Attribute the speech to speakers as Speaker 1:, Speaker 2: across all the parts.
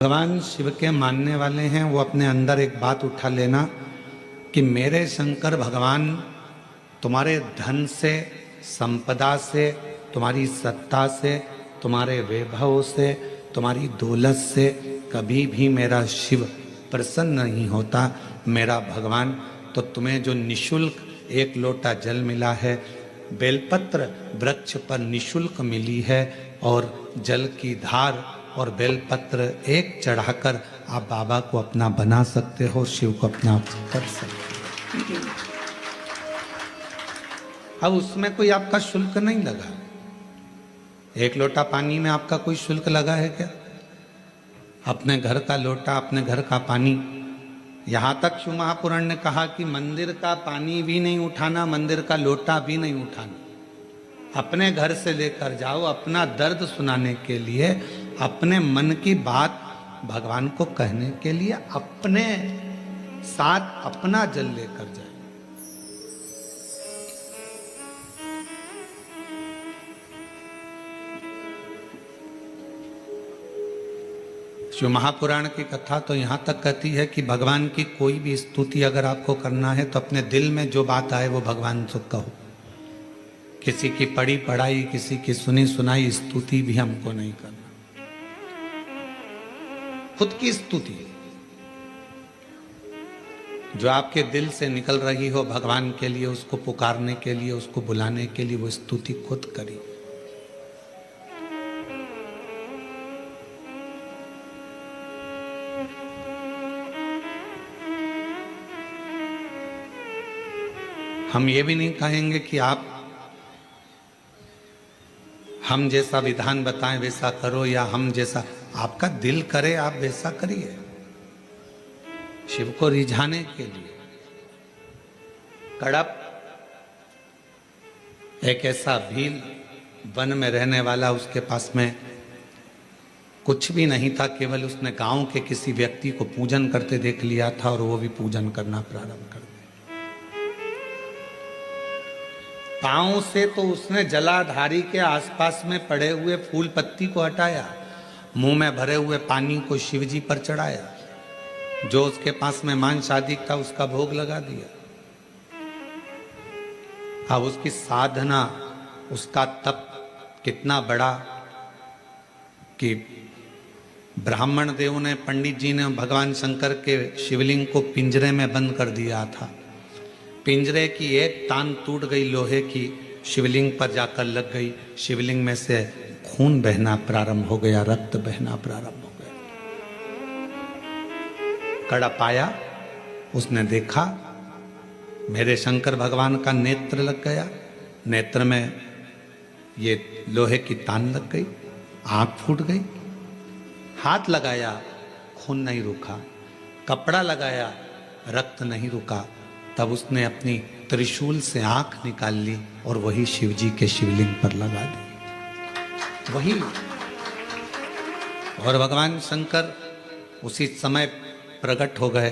Speaker 1: भगवान शिव के मानने वाले हैं वो अपने अंदर एक बात उठा लेना कि मेरे शंकर भगवान तुम्हारे धन से, संपदा से, तुम्हारी सत्ता से, तुम्हारे वैभव से, तुम्हारी दौलत से कभी भी मेरा शिव प्रसन्न नहीं होता। मेरा भगवान तो तुम्हें जो निशुल्क एक लोटा जल मिला है, बेलपत्र वृक्ष पर निशुल्क मिली है, और जल की धार और बेलपत्र एक चढ़ाकर आप बाबा को अपना बना सकते हो, शिव को अपना कर सकते हो। अब उसमें कोई आपका शुल्क नहीं लगा। एक लोटा पानी में आपका कोई शुल्क लगा है क्या? अपने घर का लोटा, अपने घर का पानी, यहाँ तक शिव महापुराण ने कहा कि मंदिर का पानी भी नहीं उठाना, मंदिर का लोटा भी नहीं उठाना, अपने घर से लेकर जाओ। अपना दर्द सुनाने के लिए, अपने मन की बात भगवान को कहने के लिए अपने साथ अपना जल लेकर जाए। शिव महापुराण की कथा तो यहाँ तक कहती है कि भगवान की कोई भी स्तुति अगर आपको करना है तो अपने दिल में जो बात आए वो भगवान से कहो। किसी की पढ़ी पढ़ाई, किसी की सुनी सुनाई स्तुति भी हमको नहीं करना। खुद की स्तुति जो आपके दिल से निकल रही हो भगवान के लिए, उसको पुकारने के लिए, उसको बुलाने के लिए, वो स्तुति खुद करी। हम ये भी नहीं कहेंगे कि आप हम जैसा विधान बताएं वैसा करो, या हम जैसा आपका दिल करे आप वैसा करिए। शिव को रिझाने के लिए कड़प एक ऐसा भील वन में रहने वाला, उसके पास में कुछ भी नहीं था, केवल उसने गांव के किसी व्यक्ति को पूजन करते देख लिया था और वो भी पूजन करना प्रारंभ कर दिया। पांव से तो उसने जलाधारी के आसपास में पड़े हुए फूल पत्ती को हटाया, मुंह में भरे हुए पानी को शिवजी पर चढ़ाया, जो उसके पास में मांस आदि था उसका भोग लगा दिया। अब उसकी साधना, उसका तप कितना बड़ा कि ब्राह्मण देव ने, पंडित जी ने भगवान शंकर के शिवलिंग को पिंजरे में बंद कर दिया था। पिंजरे की एक तान टूट गई लोहे की, शिवलिंग पर जाकर लग गई। शिवलिंग में से खून बहना प्रारंभ हो गया, रक्त बहना प्रारंभ हो गया। कड़प आया, उसने देखा मेरे शंकर भगवान का नेत्र लग गया, नेत्र में ये लोहे की तान लग गई, आंख फूट गई। हाथ लगाया, खून नहीं रुका, कपड़ा लगाया, रक्त नहीं रुका। तब उसने अपनी त्रिशूल से आंख निकाल ली और वही शिवजी के शिवलिंग पर लगा दी, वही। और भगवान शंकर उसी समय प्रकट हो गए।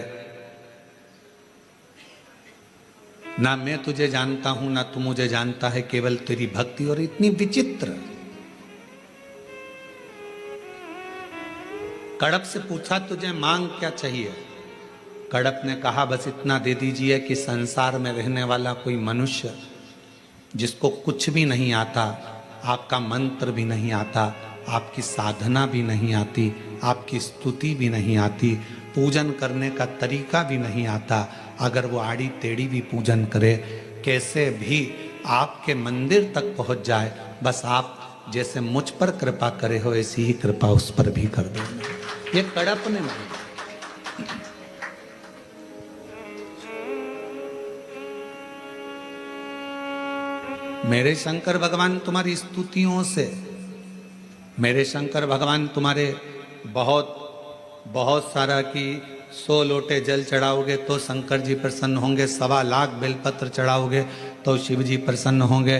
Speaker 1: ना मैं तुझे जानता हूं, ना तू मुझे जानता है, केवल तेरी भक्ति। और इतनी विचित्र। कड़प से पूछा तुझे मांग क्या चाहिए? कड़प ने कहा बस इतना दे दीजिए कि संसार में रहने वाला कोई मनुष्य जिसको कुछ भी नहीं आता, आपका मंत्र भी नहीं आता, आपकी साधना भी नहीं आती, आपकी स्तुति भी नहीं आती, पूजन करने का तरीका भी नहीं आता, अगर वो आड़ी टेढ़ी भी पूजन करे, कैसे भी आपके मंदिर तक पहुंच जाए, बस आप जैसे मुझ पर कृपा करे हो ऐसी ही कृपा उस पर भी कर दो। ये कड़प ने मांगा। मेरे शंकर भगवान तुम्हारी स्तुतियों से, मेरे शंकर भगवान तुम्हारे बहुत सारा कि 100 लोटे जल चढ़ाओगे तो शंकर जी प्रसन्न होंगे, 1.25 लाख बेलपत्र चढ़ाओगे तो शिव जी प्रसन्न होंगे।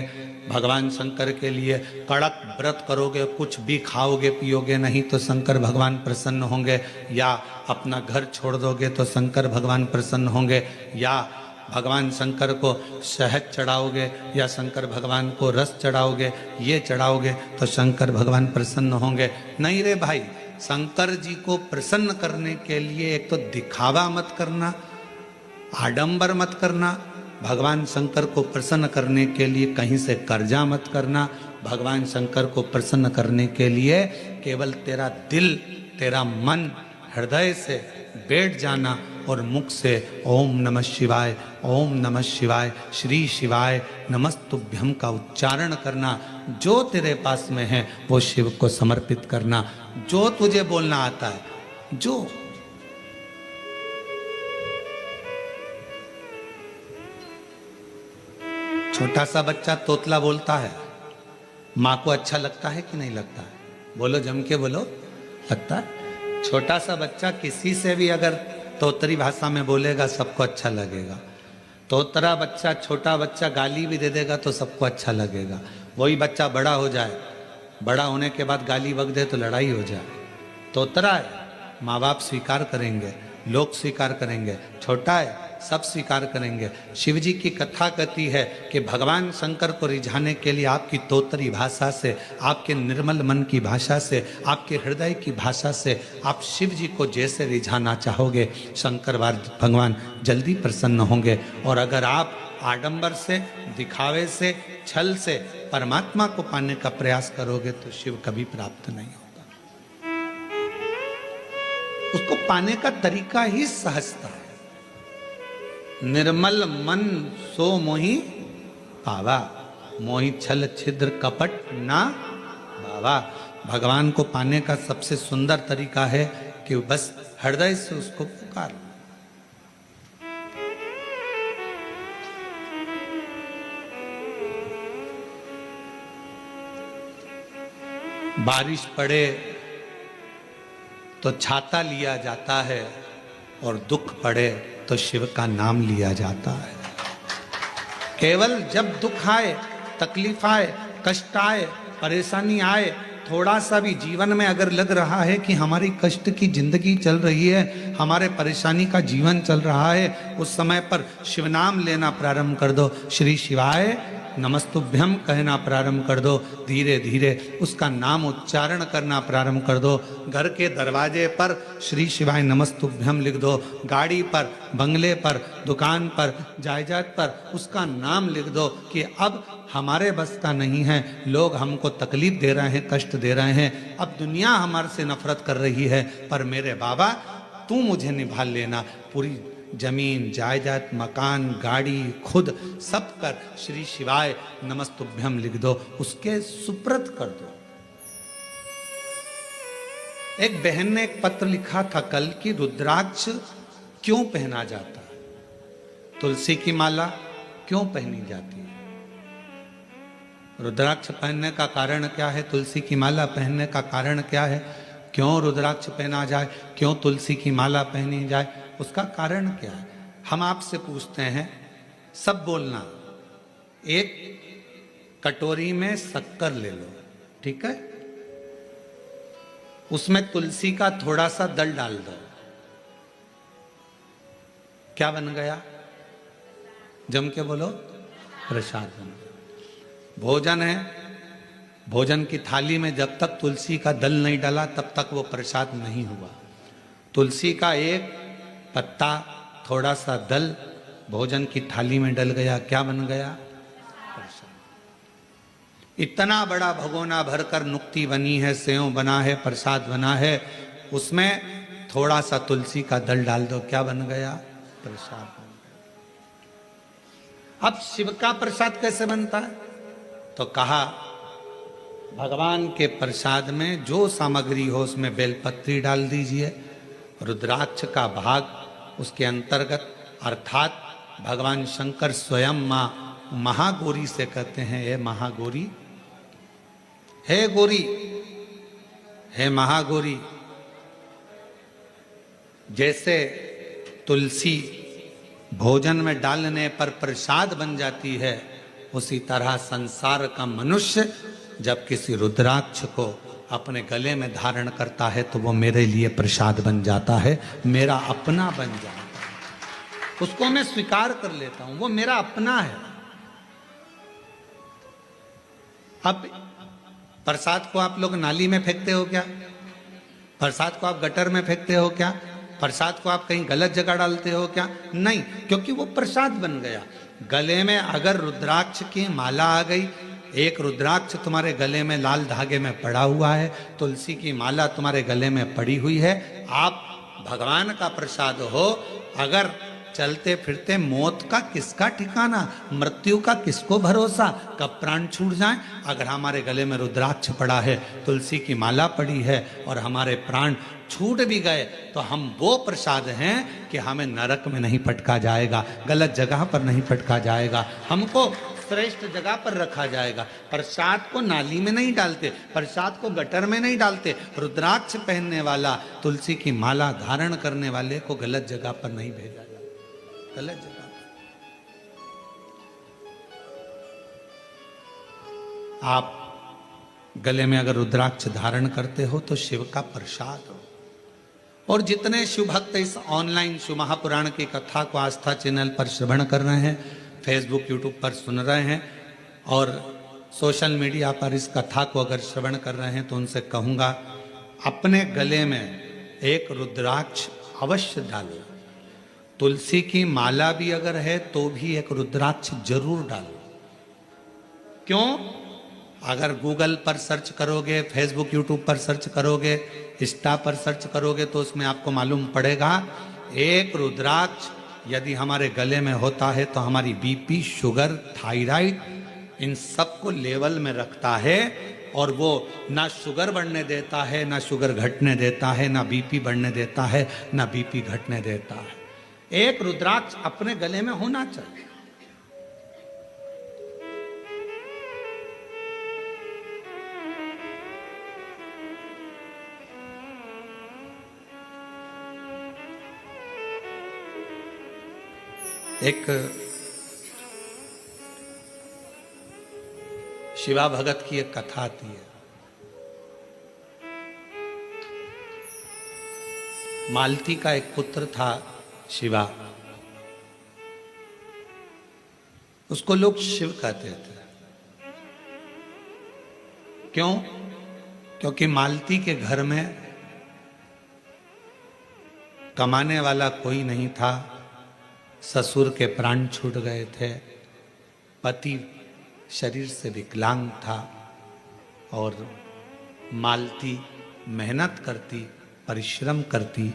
Speaker 1: भगवान शंकर के लिए कड़क व्रत करोगे, कुछ भी खाओगे पियोगे नहीं तो शंकर भगवान प्रसन्न होंगे, या अपना घर छोड़ दोगे तो शंकर भगवान प्रसन्न होंगे, या भगवान शंकर को शहद चढ़ाओगे या शंकर भगवान को रस चढ़ाओगे, ये चढ़ाओगे तो शंकर भगवान प्रसन्न होंगे। नहीं रे भाई, शंकर जी को प्रसन्न करने के लिए एक तो दिखावा मत करना, आडंबर मत करना। भगवान शंकर को प्रसन्न करने के लिए कहीं से कर्जा मत करना। भगवान शंकर को प्रसन्न करने के लिए केवल तेरा दिल, तेरा मन हृदय से बैठ जाना और मुख से ओम नमः शिवाय, ओम नमः शिवाय, श्री शिवाय नमस्तुभ्यम का उच्चारण करना। जो तेरे पास में है वो शिव को समर्पित करना। जो तुझे बोलना आता है, जो छोटा सा बच्चा तोतला बोलता है, माँ को अच्छा लगता है कि नहीं लगता है? बोलो, जम के बोलो, लगता है। छोटा सा बच्चा किसी से भी अगर तोतरी भाषा में बोलेगा सबको अच्छा लगेगा। तोतरा बच्चा, छोटा बच्चा गाली भी दे देगा तो सबको अच्छा लगेगा। वही बच्चा बड़ा हो जाए, बड़ा होने के बाद गाली बक दे तो लड़ाई हो जाए। तोतरा है, माँ बाप स्वीकार करेंगे, लोग स्वीकार करेंगे। छोटा है, सब स्वीकार करेंगे। शिव जी की कथा कहती है कि भगवान शंकर को रिझाने के लिए आपकी तोतरी भाषा से, आपके निर्मल मन की भाषा से, आपके हृदय की भाषा से आप शिव जी को जैसे रिझाना चाहोगे, शंकर भगवान जल्दी प्रसन्न होंगे। और अगर आप आडंबर से, दिखावे से, छल से परमात्मा को पाने का प्रयास करोगे तो शिव कभी प्राप्त नहीं होगा। उसको पाने का तरीका ही सहजता है। निर्मल मन सो मोहि पावा, मोहि छल छिद्र कपट ना बावा। भगवान को पाने का सबसे सुंदर तरीका है कि बस हृदय से उसको पुकार। बारिश पड़े तो छाता लिया जाता है और दुख पड़े तो शिव का नाम लिया जाता है। केवल जब दुख आए, तकलीफ आए, कष्ट आए, परेशानी आए, थोड़ा सा भी जीवन में अगर लग रहा है कि हमारी कष्ट की जिंदगी चल रही है, हमारे परेशानी का जीवन चल रहा है, उस समय पर शिव नाम लेना प्रारंभ कर दो। श्री शिवाय नमस्तुभ्यम कहना प्रारंभ कर दो। धीरे धीरे उसका नाम उच्चारण करना प्रारंभ कर दो। घर के दरवाजे पर श्री शिवाय नमस्तुभ्यम लिख दो। गाड़ी पर, बंगले पर, दुकान पर, जायदाद पर उसका नाम लिख दो कि अब हमारे बस का नहीं है, लोग हमको तकलीफ दे रहे हैं, कष्ट दे रहे हैं, अब दुनिया हमारे से नफरत कर रही है, पर मेरे बाबा तू मुझे निभा लेना। पूरी जमीन, जायदाद, मकान, गाड़ी, खुद सब कर श्री शिवाय नमस्तुभ्यम लिख दो, उसके सुप्रत कर दो। एक बहन ने एक पत्र लिखा था कल कि रुद्राक्ष क्यों पहना जाता है, तुलसी की माला क्यों पहनी जाती है। रुद्राक्ष पहनने का कारण क्या है, तुलसी की माला पहनने का कारण क्या है, क्यों रुद्राक्ष पहना जाए, क्यों तुलसी की माला पहनी जाए, उसका कारण क्या है। हम आपसे पूछते हैं, सब बोलना। एक कटोरी में शक्कर ले लो, ठीक है, उसमें तुलसी का थोड़ा सा दल डाल दो, क्या बन गया? जम के बोलो, प्रसाद बन गया। भोजन है, भोजन की थाली में जब तक तुलसी का दल नहीं डाला तब तक वो प्रसाद नहीं हुआ। तुलसी का एक पत्ता, थोड़ा सा दल भोजन की थाली में डल गया, क्या बन गया? प्रसाद। इतना बड़ा भगोना भरकर नुक्ति बनी है, सेव बना है, प्रसाद बना है, उसमें थोड़ा सा तुलसी का दल डाल दो, क्या बन गया? प्रसाद बन गया। अब शिव का प्रसाद कैसे बनता है? तो कहा भगवान के प्रसाद में जो सामग्री हो उसमें बेलपत्री डाल दीजिए, रुद्राक्ष का भाग उसके अंतर्गत, अर्थात भगवान शंकर स्वयं मां महागौरी से कहते हैं, हे महागौरी, हे गौरी, हे महागौरी। जैसे तुलसी भोजन में डालने पर प्रसाद बन जाती है, उसी तरह संसार का मनुष्य जब किसी रुद्राक्ष को अपने गले में धारण करता है तो वो मेरे लिए प्रसाद बन जाता है, मेरा अपना बन जाता है, उसको मैं स्वीकार कर लेता हूं, वो मेरा अपना है। अब प्रसाद को आप लोग नाली में फेंकते हो क्या? प्रसाद को आप गटर में फेंकते हो क्या? प्रसाद को आप कहीं गलत जगह डालते हो क्या? नहीं, क्योंकि वो प्रसाद बन गया। गले में अगर रुद्राक्ष की माला आ गई, एक रुद्राक्ष तुम्हारे गले में लाल धागे में पड़ा हुआ है, तुलसी की माला तुम्हारे गले में पड़ी हुई है, आप भगवान का प्रसाद हो। अगर चलते फिरते मौत का किसका ठिकाना, मृत्यु का किसको भरोसा, कब प्राण छूट जाए। अगर हमारे गले में रुद्राक्ष पड़ा है, तुलसी की माला पड़ी है और हमारे प्राण छूट भी गए, तो हम वो प्रसाद हैं कि हमें नरक में नहीं पटका जाएगा, गलत जगह पर नहीं पटका जाएगा, हमको श्रेष्ठ जगह पर रखा जाएगा। प्रसाद को नाली में नहीं डालते, प्रसाद को गटर में नहीं डालते। रुद्राक्ष पहनने वाला, तुलसी की माला धारण करने वाले को गलत जगह पर नहीं भेजा जाता, गलत जगह पर। आप गले में अगर रुद्राक्ष धारण करते हो तो शिव का प्रसाद हो। और जितने शिव भक्त इस ऑनलाइन शिव महापुराण की कथा को आस्था चैनल पर श्रवण कर रहे हैं, फेसबुक यूट्यूब पर सुन रहे हैं और सोशल मीडिया पर इस कथा को अगर श्रवण कर रहे हैं, तो उनसे कहूँगा अपने गले में एक रुद्राक्ष अवश्य डालो। तुलसी की माला भी अगर है तो भी एक रुद्राक्ष जरूर डालो। क्यों? अगर गूगल पर सर्च करोगे, फेसबुक यूट्यूब पर सर्च करोगे, इंस्टा पर सर्च करोगे, तो उसमें आपको मालूम पड़ेगा एक रुद्राक्ष यदि हमारे गले में होता है तो हमारी बीपी, शुगर, थायराइड, इन सब को लेवल में रखता है। और वो ना शुगर बढ़ने देता है, ना शुगर घटने देता है, ना बीपी बढ़ने देता है, ना बीपी घटने देता है। एक रुद्राक्ष अपने गले में होना चाहिए। एक शिवा भगत की एक कथा आती है। मालती का एक पुत्र था शिवा, उसको लोग शिव कहते थे। क्यों? क्योंकि मालती के घर में कमाने वाला कोई नहीं था, ससुर के प्राण छूट गए थे, पति शरीर से विकलांग था और मालती मेहनत करती, परिश्रम करती।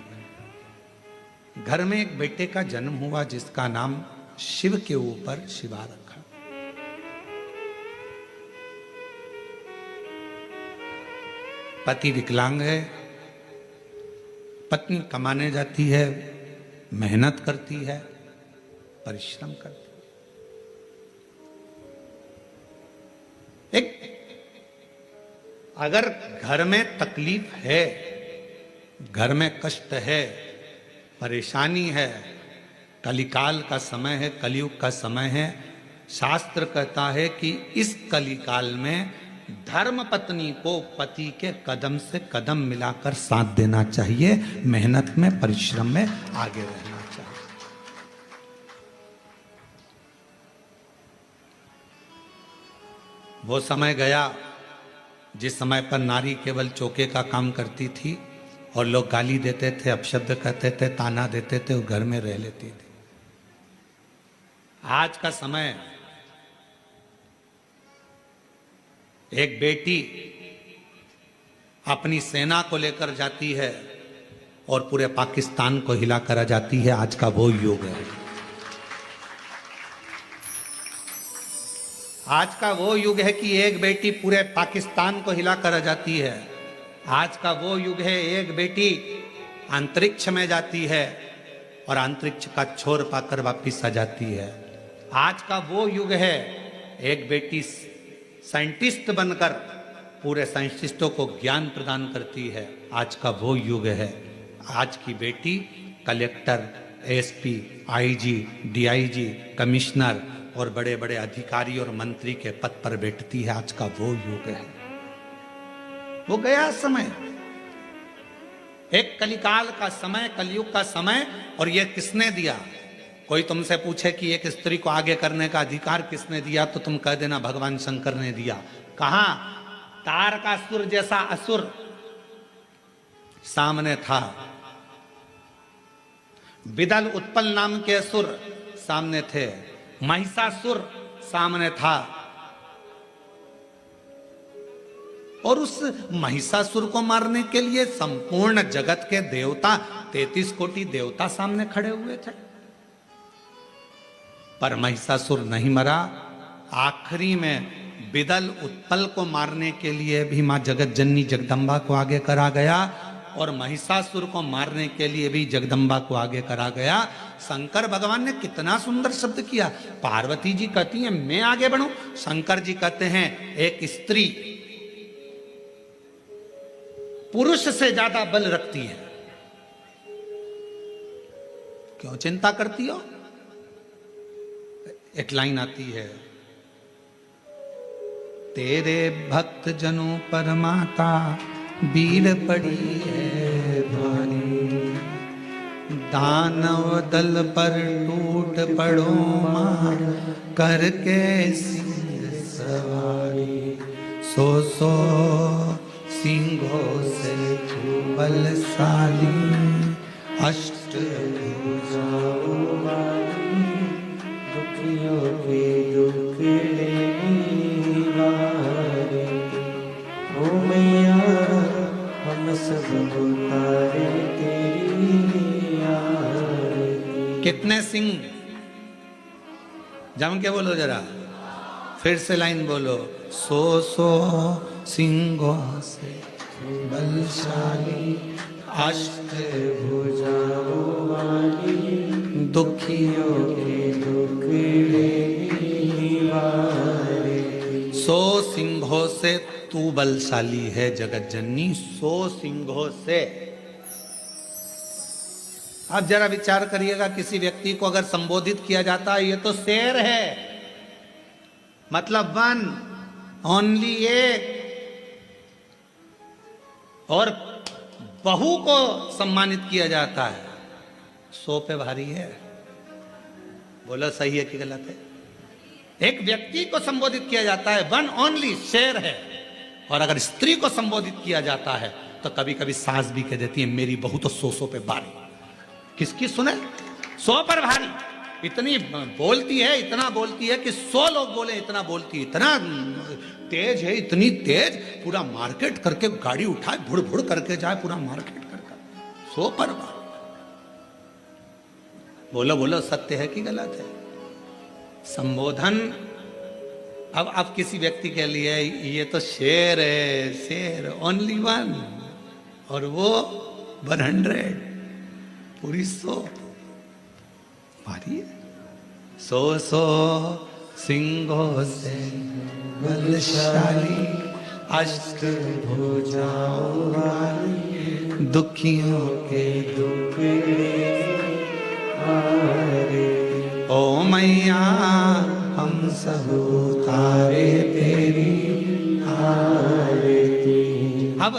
Speaker 1: घर में एक बेटे का जन्म हुआ जिसका नाम शिव के ऊपर शिवा रखा। पति विकलांग है, पत्नी कमाने जाती है, मेहनत करती है, परिश्रम करती है। एक अगर घर में तकलीफ है, घर में कष्ट है, परेशानी है, कलिकाल का समय है, कलयुग का समय है, शास्त्र कहता है कि इस कलिकाल में धर्म पत्नी को पति के कदम से कदम मिलाकर साथ देना चाहिए, मेहनत में, परिश्रम में आगे रहना चाहिए। वो समय गया जिस समय पर नारी केवल चौके का काम करती थी और लोग गाली देते थे, अपशब्द कहते थे, ताना देते थे, वो घर में रह लेती थी। आज का समय एक बेटी अपनी सेना को लेकर जाती है और पूरे पाकिस्तान को हिलाकर आ जाती है। आज का वो युग है। आज का वो युग है कि एक बेटी पूरे पाकिस्तान को हिलाकर आ जाती है। आज का वो युग है एक बेटी अंतरिक्ष में जाती है और अंतरिक्ष का छोर पाकर वापिस आ जाती है। आज का वो युग है एक बेटी साइंटिस्ट बनकर पूरे साइंटिस्टों को ज्ञान प्रदान करती है। आज का वो युग है। आज की बेटी collector, SP, IG, DIG, commissioner और बड़े बड़े अधिकारी और मंत्री के पद पर बैठती है। आज का वो युग है। वो गया समय, एक कलिकाल का समय, कलयुग का समय। और ये किसने दिया? कोई तुमसे पूछे कि एक स्त्री को आगे करने का अधिकार किसने दिया, तो तुम कह देना भगवान शंकर ने दिया। कहां? तारकासुर जैसा असुर सामने था। विदल उत्पल नाम के असुर सामने थे। महिषासुर सामने था। और उस महिषासुर को मारने के लिए संपूर्ण जगत के देवता 33 कोटि देवता सामने खड़े हुए थे, पर महिषासुर नहीं मरा। आखिरी में विदल उत्पल को मारने के लिए भी मां जगत जननी जगदम्बा को आगे करा गया, और महिषासुर को मारने के लिए भी जगदम्बा को आगे करा गया। शंकर भगवान ने कितना सुंदर शब्द किया। पार्वती जी कहती हैं मैं आगे बढ़ूं, शंकर जी कहते हैं एक स्त्री पुरुष से ज्यादा बल रखती है, क्यों चिंता करती हो। एक लाइन आती है, तेरे भक्त जनों पर माता वीर पड़ी है भारी, दानव दल पर टूट पड़ो मार करके सिंह सवारी, सो सिंहों से बलशाली, अष्ट भुजाओं वाली, दुखियों के दुख लेने वाली, ओ मैया हम सब उतारे तेरी आरती। कितने सिंह जम के बोलो जरा, फिर से लाइन बोलो, सो सिंहों से बलशाली, अष्ट भुजाओं वाली, दुखियों के दुख लेने वाली। 100 सिंहों से तू बलशाली है जगत जननी, 100 सिंहों से। अब जरा विचार करिएगा, किसी व्यक्ति को अगर संबोधित किया जाता है ये तो शेर है, मतलब वन ओनली एक, और बहू को सम्मानित किया जाता है 100 पे भारी है। बोलो सही है कि गलत है। एक व्यक्ति को संबोधित किया जाता है वन ओनली, शेर है, और अगर स्त्री को संबोधित किया जाता है तो कभी कभी सास भी कह देती है मेरी बहू तो 100 पे भारी। किसकी सुने, 100 पर भारी। इतनी बोलती है, इतना बोलती है कि 100 लोग बोले इतना बोलती है, इतना तेज है, इतनी तेज पूरा मार्केट करके गाड़ी उठाए भुड़ भुड़ करके जाए, पूरा मार्केट करके 100 पर भारी। बोलो बोलो सत्य है कि गलत है। संबोधन अब किसी व्यक्ति के लिए ये तो शेर है, शेर ओनली वन, और वो 100 पूरी 100 भारी है। 100 सिंहों से बलशाली, अष्ट भुजाओं वाली, दुखियों के दुख हारे, ओ मैया हम सब उतारे तेरी आरती। अब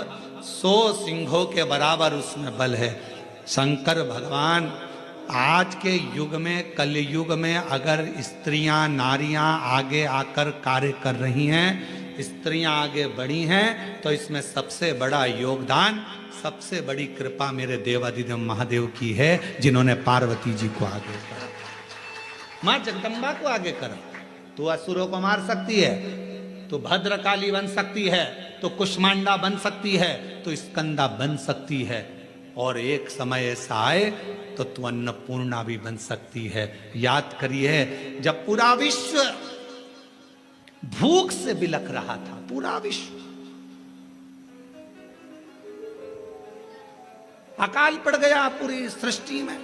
Speaker 1: 100 सिंहों के बराबर उसमें बल है। शंकर भगवान आज के युग में, कलयुग में अगर स्त्रियां नारियां आगे आकर कार्य कर रही हैं, स्त्रियां आगे बढ़ी हैं, तो इसमें सबसे बड़ा योगदान, सबसे बड़ी कृपा मेरे देवादिदेव महादेव की है, जिन्होंने पार्वती जी को आगे करा, मां जगदम्बा को आगे करा। तू असुरों को मार सकती है, तो भद्रकाली बन सकती है, तो कुष्मांडा बन सकती है, तो स्कंदा बन सकती है, और एक समय ऐसा आए तो तू अन्नपूर्णा भी बन सकती है। याद करिए जब पूरा विश्व भूख से बिलख रहा था, पूरा विश्व, अकाल पड़ गया पूरी सृष्टि में,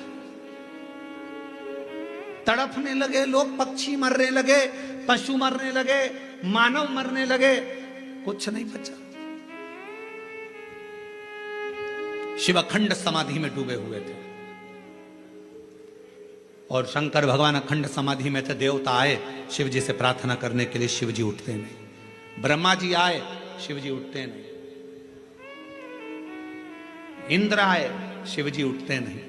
Speaker 1: तड़पने लगे लोग, पक्षी मरने लगे, पशु मरने लगे, मानव मरने लगे, कुछ नहीं बचा। शिव अखंड समाधि में डूबे हुए थे, और शंकर भगवान अखंड समाधि में थे। देवता आए शिव जी से प्रार्थना करने के लिए, शिव जी उठते नहीं। ब्रह्मा जी आए, शिव जी उठते नहीं। इंद्र आए, शिव जी उठते नहीं।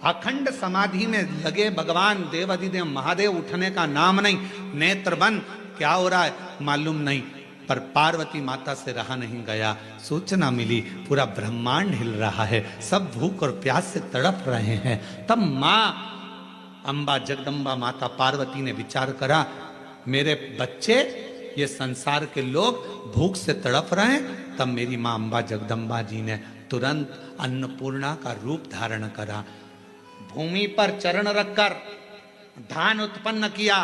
Speaker 1: अखंड समाधि में लगे भगवान देवादिदेव महादेव, उठने का नाम नहीं। नेत्र बंद, क्या हो रहा है मालूम नहीं। पर पार्वती माता से रहा नहीं गया। सूचना मिली पूरा ब्रह्मांड हिल रहा है, सब भूख और प्यास से तड़प रहे हैं। तब माँ अम्बा जगदम्बा माता पार्वती ने विचार करा, मेरे बच्चे ये संसार के लोग भूख से तड़प रहे हैं। तब मेरी माँ अम्बा जगदम्बा जी ने तुरंत अन्नपूर्णा का रूप धारण करा, भूमि पर चरण रखकर धान उत्पन्न किया।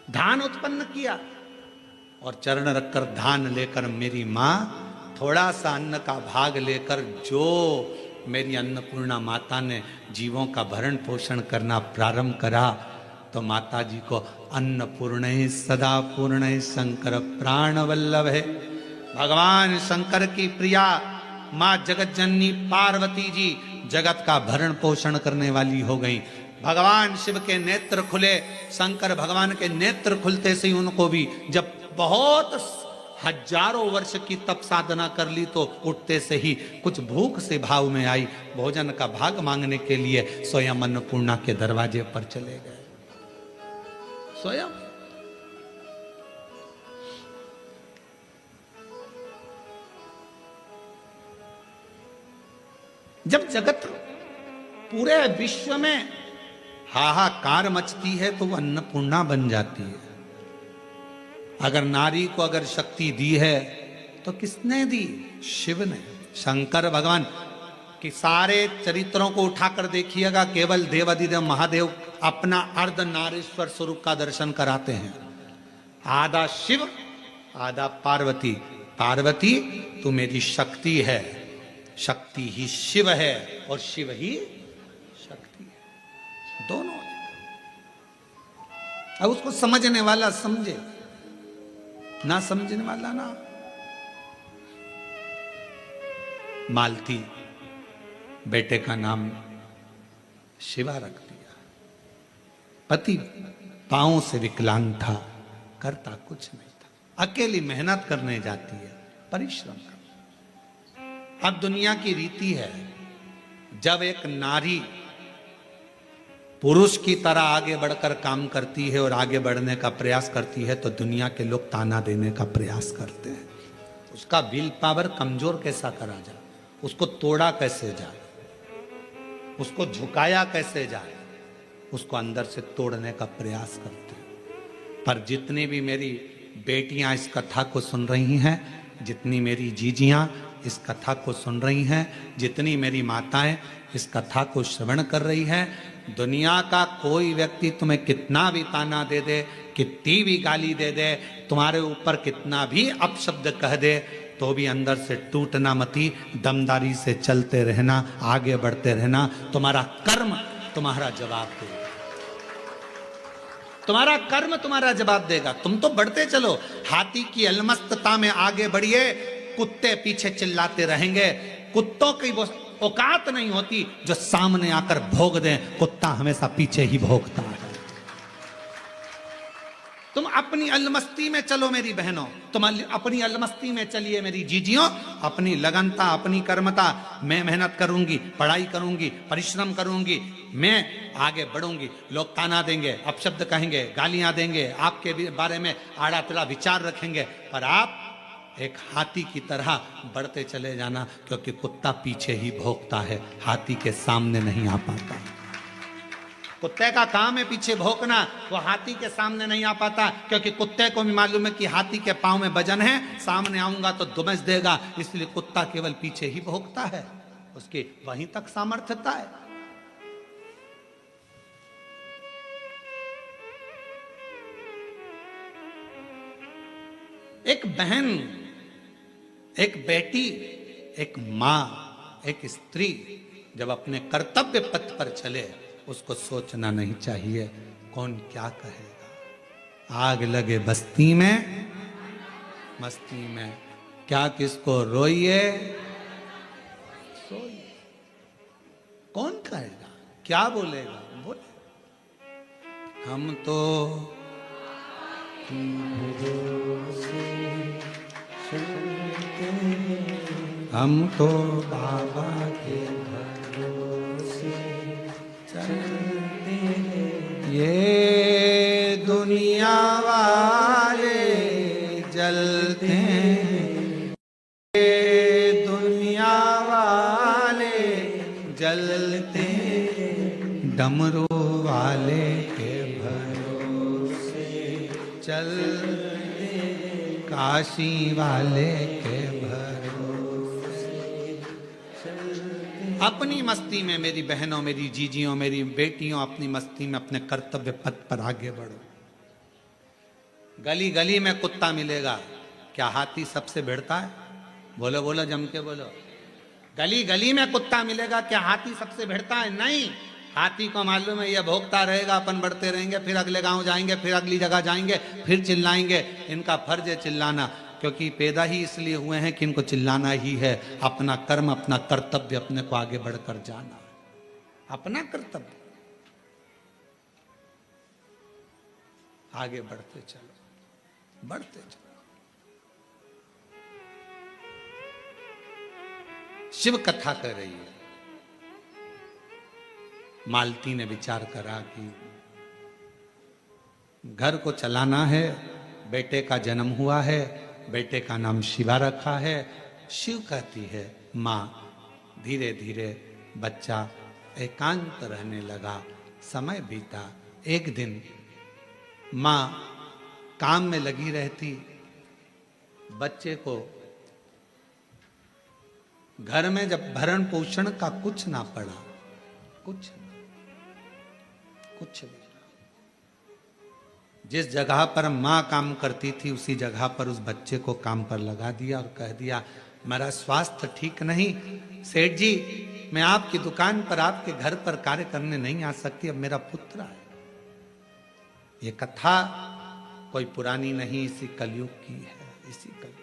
Speaker 1: धान उत्पन्न किया और चरण रखकर धान लेकर मेरी मां थोड़ा सा अन्न का भाग लेकर, जो मेरी अन्नपूर्णा माता ने जीवों का भरण पोषण करना प्रारंभ करा, तो माता जी को अन्नपूर्ण सदा पूर्ण शंकर प्राण वल्लभ है। भगवान शंकर की प्रिया मां जगत जननी पार्वती जी जगत का भरण पोषण करने वाली हो गई। भगवान शिव के नेत्र खुले, शंकर भगवान के नेत्र खुलते से ही उनको भी, जब बहुत हजारों वर्ष की तप साधना कर ली तो उठते से ही कुछ भूख से भाव में आई, भोजन का भाग मांगने के लिए स्वयं अन्नपूर्णा के दरवाजे पर चले गए। स्वयं जब जगत पूरे विश्व में हाहाकार मचती है तो वो अन्नपूर्णा बन जाती है। अगर नारी को अगर शक्ति दी है तो किसने दी? शिव ने। शंकर भगवान की सारे चरित्रों को उठाकर देखिएगा, केवल देवाधिदेव महादेव अपना अर्ध नारीश्वर स्वरूप का दर्शन कराते हैं। आधा शिव आधा पार्वती। पार्वती तू मेरी शक्ति है, शक्ति ही शिव है और शिव ही शक्ति है, दोनों। अब उसको समझने वाला समझे, ना समझने वाला ना। मालती बेटे का नाम शिवा रख दिया। पति पांवों से विकलांग था, करता कुछ नहीं था। अकेली मेहनत करने जाती है, परिश्रम कर। अब दुनिया की रीति है, जब एक नारी पुरुष की तरह आगे बढ़कर काम करती है और आगे बढ़ने का प्रयास करती है तो दुनिया के लोग ताना देने का प्रयास करते हैं। उसका विल पावर कमजोर कैसा करा जाए, उसको तोड़ा कैसे जाए, उसको झुकाया कैसे जाए, उसको अंदर से तोड़ने का प्रयास करते हैं। पर जितनी भी मेरी बेटियां इस कथा को सुन रही हैं, जितनी मेरी जीजियां इस कथा को सुन रही हैं, जितनी मेरी माताएं इस कथा को श्रवण कर रही हैं, दुनिया का कोई व्यक्ति तुम्हें कितना भी ताना दे दे, कितनी भी गाली दे दे, तुम्हारे ऊपर कितना भी अपशब्द कह दे, तो भी अंदर से टूटना मती, दमदारी से चलते रहना, आगे बढ़ते रहना। तुम्हारा कर्म तुम्हारा जवाब देगा, तुम्हारा कर्म तुम्हारा जवाब देगा। तुम तो बढ़ते चलो, हाथी की अलमस्तता में आगे बढ़िए, कुत्ते पीछे चिल्लाते रहेंगे। कुत्तों की वो औकात नहीं होती जो सामने आकर भोग दें, कुत्ता हमेशा पीछे ही भोगता है। तुम अपनी अलमस्ती में चलो मेरी बहनों, तुम अपनी अलमस्ती में चलिए मेरी जीजियों, अपनी लगनता, अपनी कर्मता। मैं मेहनत करूंगी, पढ़ाई करूंगी, परिश्रम करूंगी, मैं आगे बढ़ूंगी। लोग ताना देंगे, अपशब्द कहेंगे, गालियां देंगे, आपके बारे में आड़ा टेढ़ा विचार रखेंगे, पर आप एक हाथी की तरह बढ़ते चले जाना, क्योंकि कुत्ता पीछे ही भौंकता है, हाथी के सामने नहीं आ पाता। कुत्ते का काम है पीछे भौंकना, वो हाथी के सामने नहीं आ पाता, क्योंकि कुत्ते को भी मालूम है कि हाथी के पांव में वजन है, सामने आऊंगा तो दुमस देगा, इसलिए कुत्ता केवल पीछे ही भौंकता है, उसकी वहीं तक सामर्थ्यता है। एक बहन, एक बेटी, एक मां, एक स्त्री जब अपने कर्तव्य पथ पर चले, उसको सोचना नहीं चाहिए कौन क्या कहेगा। आग लगे बस्ती में, मस्ती में, क्या किसको रोइए सोइए, कौन कहेगा, क्या बोलेगा, बोले। हम तो हम तो बाबा के भरोसे चलते, ये दुनिया वाले जलते हैं, दुनिया वाले जलते हैं, डमरू वाले के भरोसे चलते, काशी वाले के भरोसे चलते। अपनी मस्ती में मेरी बहनों, मेरी जीजियों, मेरी बेटियों, अपनी मस्ती में अपने कर्तव्य पथ पर आगे बढ़ो। गली गली में कुत्ता मिलेगा, क्या हाथी सबसे भिड़ता है? बोलो बोलो, जम के बोलो। गली गली में कुत्ता मिलेगा, क्या हाथी सबसे भिड़ता है? नहीं। हाथी को मालूम है, यह भोगता रहेगा, अपन बढ़ते रहेंगे, फिर अगले गांव जाएंगे, फिर अगली जगह जाएंगे, फिर चिल्लाएंगे। इनका फर्ज है चिल्लाना, क्योंकि पैदा ही इसलिए हुए हैं कि इनको चिल्लाना ही है। अपना कर्म, अपना कर्तव्य, अपने को आगे बढ़कर जाना, अपना कर्तव्य, आगे बढ़ते चलो, बढ़ते चलो। शिव कथा कर रही है। मालती ने विचार करा कि घर को चलाना है, बेटे का जन्म हुआ है, बेटे का नाम शिवा रखा है। शिव कहती है माँ। धीरे धीरे बच्चा एकांत रहने लगा, समय बीता। एक दिन माँ काम में लगी रहती, बच्चे को घर में जब भरण पोषण का कुछ ना पड़ा, कुछ भी, जिस जगह पर माँ काम करती थी उसी जगह पर उस बच्चे को काम पर लगा दिया और कह दिया मेरा स्वास्थ्य ठीक नहीं, सेठ जी मैं आपकी दुकान पर, आपके घर पर कार्य करने नहीं आ सकती, अब मेरा पुत्र है। ये कथा कोई पुरानी नहीं, इसी कलयुग की है, इसी कलयुग।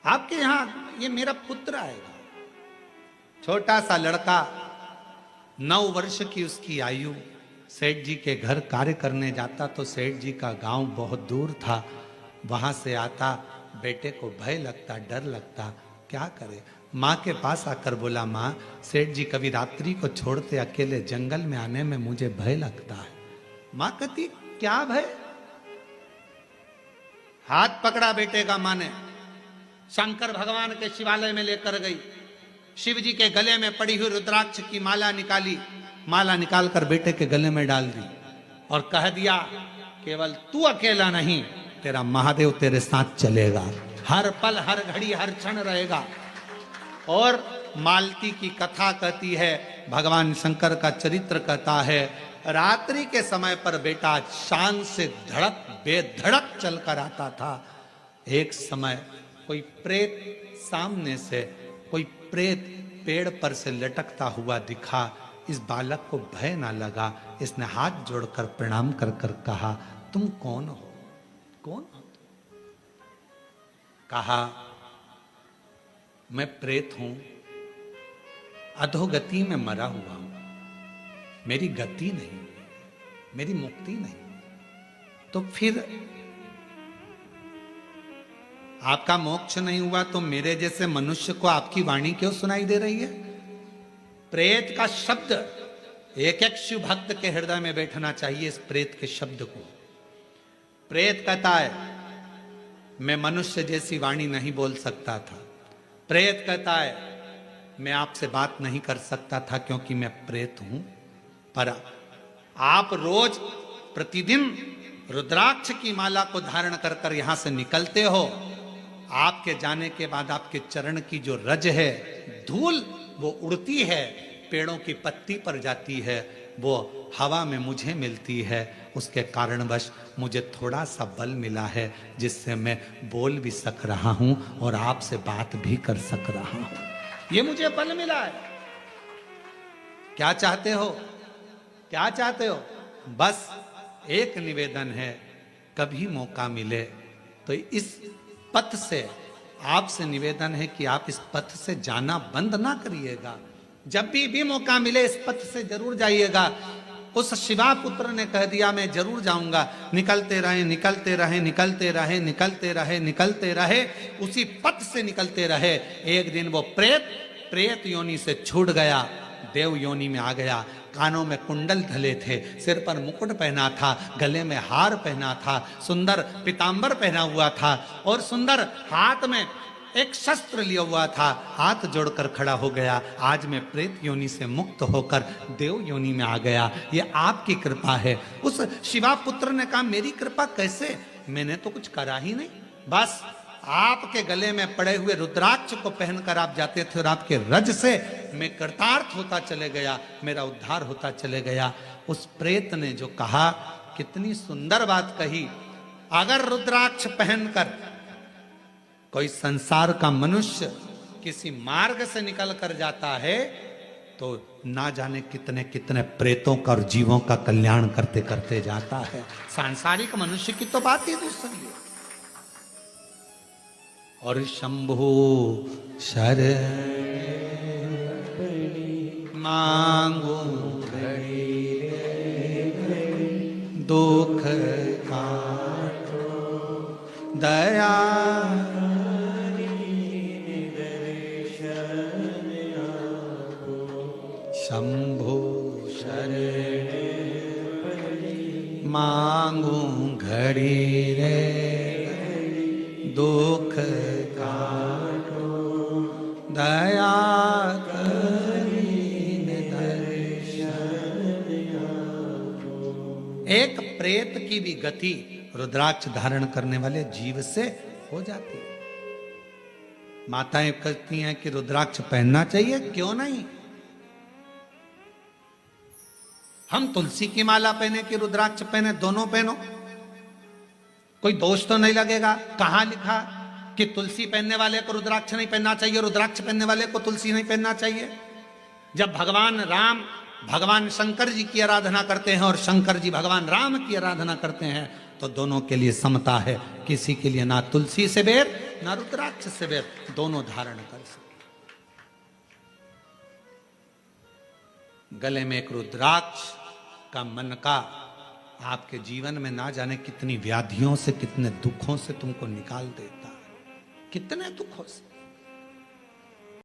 Speaker 1: आपके यहां ये मेरा पुत्र आएगा। छोटा सा लड़का, 9 वर्ष की उसकी आयु, सेठ जी के घर कार्य करने जाता तो सेठ जी का गांव बहुत दूर था। वहां से आता, बेटे को भय लगता, डर लगता, क्या करे। माँ के पास आकर बोला माँ, सेठ जी कभी रात्रि को छोड़ते अकेले जंगल में आने में मुझे भय लगता है। माँ कहती क्या भय? हाथ पकड़ा बेटे का माँ ने, शंकर भगवान के शिवालय में लेकर गई, शिव जी के गले में पड़ी हुई रुद्राक्ष की माला निकाली, माला निकालकर बेटे के गले में डाल दी और कह दिया केवल तू अकेला नहीं, तेरा महादेव तेरे साथ चलेगा, हर पल हर घड़ी हर क्षण रहेगा। और मालती की कथा कहती है, भगवान शंकर का चरित्र कहता है, रात्रि के समय पर बेटा शान से धड़क बेधड़क चलकर आता था। एक समय कोई प्रेत सामने से, कोई प्रेत पेड़ पर से लटकता हुआ दिखा। इस बालक को भय ना लगा, इसने हाथ जोड़कर प्रणाम कर कर कहा तुम कौन हो? कौन हो? कहा मैं प्रेत हूं, अधोगति में मरा हुआ हूं, मेरी गति नहीं, मेरी मुक्ति नहीं। तो फिर आपका मोक्ष नहीं हुआ तो मेरे जैसे मनुष्य को आपकी वाणी क्यों सुनाई दे रही है? प्रेत का शब्द एक एक शिव भक्त के हृदय में बैठना चाहिए। इस प्रेत के शब्द को, प्रेत कहता है मैं मनुष्य जैसी वाणी नहीं बोल सकता था। प्रेत कहता है मैं आपसे बात नहीं कर सकता था क्योंकि मैं प्रेत हूं, पर आप रोज प्रतिदिन रुद्राक्ष की माला को धारण कर कर यहां से निकलते हो। आपके जाने के बाद आपके चरण की जो रज है, धूल, वो उड़ती है, पेड़ों की पत्ती पर जाती है, वो हवा में मुझे मिलती है। उसके कारणवश मुझे थोड़ा सा बल मिला है जिससे मैं बोल भी सक रहा हूं और आपसे बात भी कर सक रहा हूं। ये मुझे बल मिला है। क्या चाहते हो? क्या चाहते हो? बस एक निवेदन है, कभी मौका मिले तो इस पथ से आपसे निवेदन है कि आप इस पथ से जाना बंद ना करिएगा। जब भी मौका मिले इस पथ से जरूर जाइएगा। उस शिवा पुत्र ने कह दिया मैं जरूर जाऊंगा। निकलते रहे, निकलते रहे, निकलते रहे, निकलते रहे, निकलते रहे, उसी पथ से निकलते रहे। एक दिन वो प्रेत योनि से छूट गया, देव योनि में आ गया। कानों में कुंडल धले थे, सिर पर मुकुट पहना था, गले में हार पहना था, सुंदर पीतांबर पहना हुआ था और सुंदर हाथ में एक शस्त्र लिया हुआ था। हाथ जोड़कर खड़ा हो गया, आज मैं प्रेत योनि से मुक्त होकर देव योनि में आ गया, ये आपकी कृपा है। उस शिवा पुत्र ने कहा मेरी कृपा कैसे, मैंने तो कुछ करा ही नहीं, बस आपके गले में पड़े हुए रुद्राक्ष को पहनकर आप जाते थे और आपके रज से मैं कृतार्थ होता चले गया, मेरा उद्धार होता चले गया। उस प्रेत ने जो कहा, कितनी सुंदर बात कही, अगर रुद्राक्ष पहनकर कोई संसार का मनुष्य किसी मार्ग से निकल कर जाता है तो ना जाने कितने कितने प्रेतों का और जीवों का कल्याण करते करते जाता है। सांसारिक मनुष्य की तो बात ही दूसरी है। और शंभु शरण मांगो दुख काटो दया शंभु शरण मांगू घड़ी रे दुख काटो दया करीने दर्शन आपो। एक प्रेत की भी गति रुद्राक्ष धारण करने वाले जीव से हो जाती है। माताएं कहती हैं कि रुद्राक्ष पहनना चाहिए, क्यों नहीं। हम तुलसी की माला पहने कि रुद्राक्ष पहने, दोनों पहनो, कोई दोष तो नहीं लगेगा। कहां लिखा कि तुलसी पहनने वाले को रुद्राक्ष नहीं पहनना चाहिए, रुद्राक्ष पहनने वाले को तुलसी नहीं पहनना चाहिए। जब भगवान राम भगवान शंकर जी की आराधना करते हैं और शंकर जी भगवान राम की आराधना करते हैं तो दोनों के लिए समता है, किसी के लिए ना तुलसी से बैर ना रुद्राक्ष से बैर, दोनों धारण कर सकते। गले में एक रुद्राक्ष का मन का आपके जीवन में ना जाने कितनी व्याधियों से, कितने दुखों से तुमको निकाल देता है, कितने दुखों से।